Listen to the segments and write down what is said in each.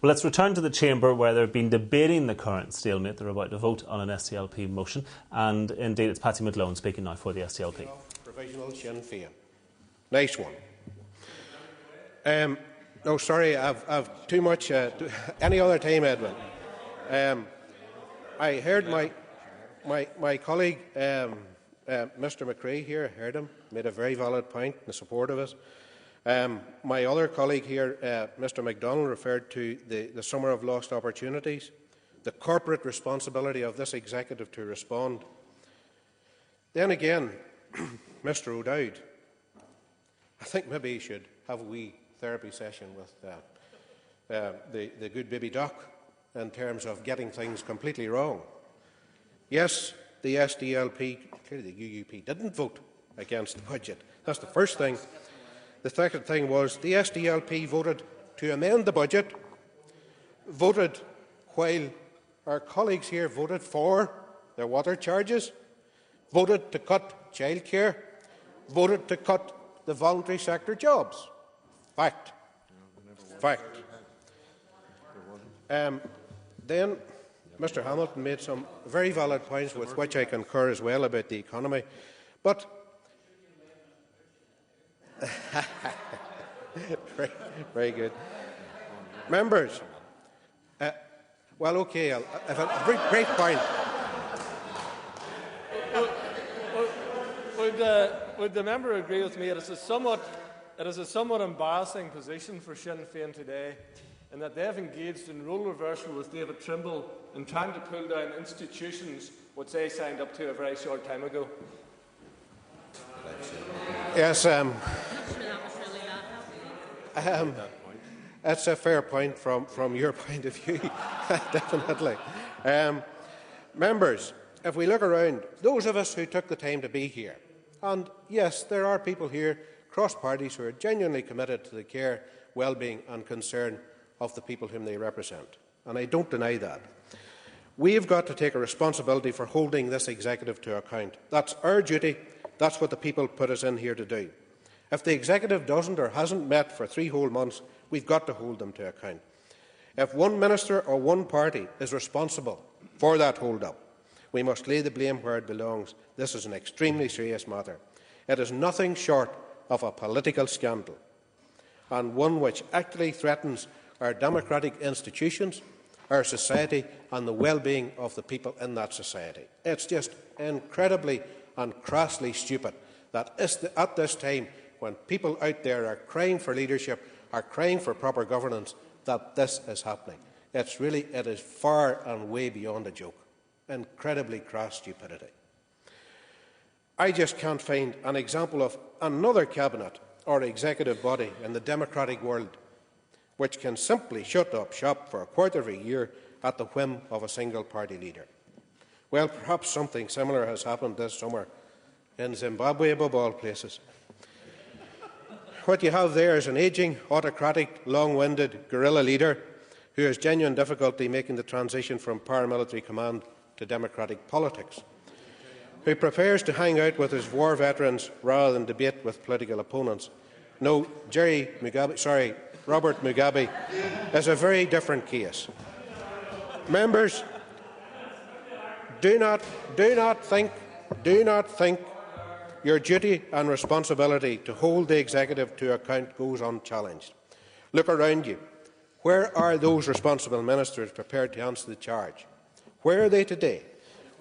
Well, let's return to the chamber where they've been debating the current stalemate. They're about to vote on an SDLP motion. And indeed, it's Patsy McGlone speaking now for the SDLP. Provisional Sinn Féin. Nice one. No, sorry, I've too much. Any other time, Edwin. I heard my colleague, Mr McCree here, heard him, made a very valid point in support of us. My other colleague here, Mr MacDonald, referred to the summer of lost opportunities, the corporate responsibility of this executive to respond. Then again, Mr O'Dowd, I think maybe he should have a wee therapy session with the good baby doc in terms of getting things completely wrong. Yes, the SDLP, clearly the UUP, didn't vote against the budget. That's the first thing. The second thing was the SDLP voted to amend the budget, voted while our colleagues here voted for their water charges, voted to cut childcare, voted to cut the voluntary sector jobs. Fact. Fact. Then Mr Hamilton made some very valid points with which I concur as well about the economy. But very good. Members, well, OK, I've a great point. Would the member agree with me? It is a somewhat embarrassing position for Sinn Féin today, in that they have engaged in role reversal with David Trimble in trying to pull down institutions which they signed up to a very short time ago. Yes, that's a fair point from your point of view, definitely. Members, if we look around, those of us who took the time to be here, and yes, there are people here, cross parties, who are genuinely committed to the care, well-being and concern of the people whom they represent, and I don't deny that. We have got to take a responsibility for holding this executive to account. That's our duty. That's what the people put us in here to do. If the executive doesn't or hasn't met for 3 whole months, we've got to hold them to account. If one minister or one party is responsible for that hold-up, we must lay the blame where it belongs. This is an extremely serious matter. It is nothing short of a political scandal, and one which actually threatens our democratic institutions, our society and the well-being of the people in that society. It's just incredibly and crassly stupid that at this time, when people out there are crying for leadership, are crying for proper governance, that this is happening. It is far and way beyond a joke. Incredibly crass stupidity. I just can't find an example of another cabinet or executive body in the democratic world which can simply shut up shop for a quarter of a year at the whim of a single party leader. Well, perhaps something similar has happened this summer in Zimbabwe, above all places. What you have there is an ageing, autocratic, long-winded guerrilla leader who has genuine difficulty making the transition from paramilitary command to democratic politics, who prefers to hang out with his war veterans rather than debate with political opponents. No, Robert Mugabe is a very different case. Members, do not think your duty and responsibility to hold the executive to account goes unchallenged. Look around you. Where are those responsible ministers prepared to answer the charge? Where are they today?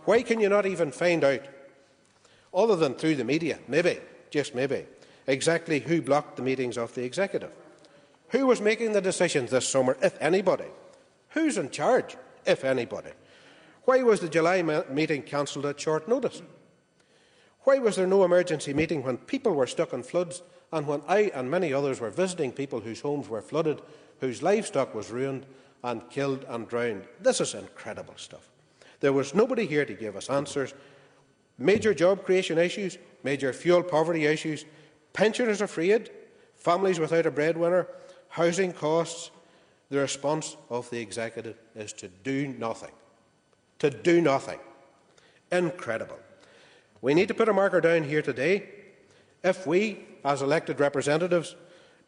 Why can you not even find out, other than through the media, maybe, just maybe, exactly who blocked the meetings of the executive? Who was making the decisions this summer, if anybody? Who's in charge, if anybody? Why was the July meeting cancelled at short notice? Why was there no emergency meeting when people were stuck in floods and when I and many others were visiting people whose homes were flooded, whose livestock was ruined and killed and drowned? This is incredible stuff. There was nobody here to give us answers. Major job creation issues, major fuel poverty issues, pensioners afraid, families without a breadwinner, housing costs. The response of the executive is to do nothing. To do nothing. Incredible. We need to put a marker down here today. If we, as elected representatives,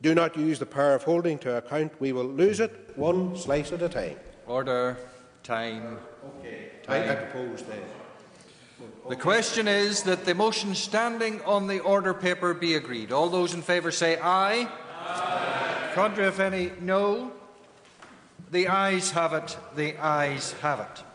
do not use the power of holding to account. We will lose it one slice at a time. Order. Time. Okay. Time. I propose then. The question is that the motion standing on the order paper be agreed. All those in favour say aye. Aye. Contrary, if any, no. The ayes have it. The ayes have it.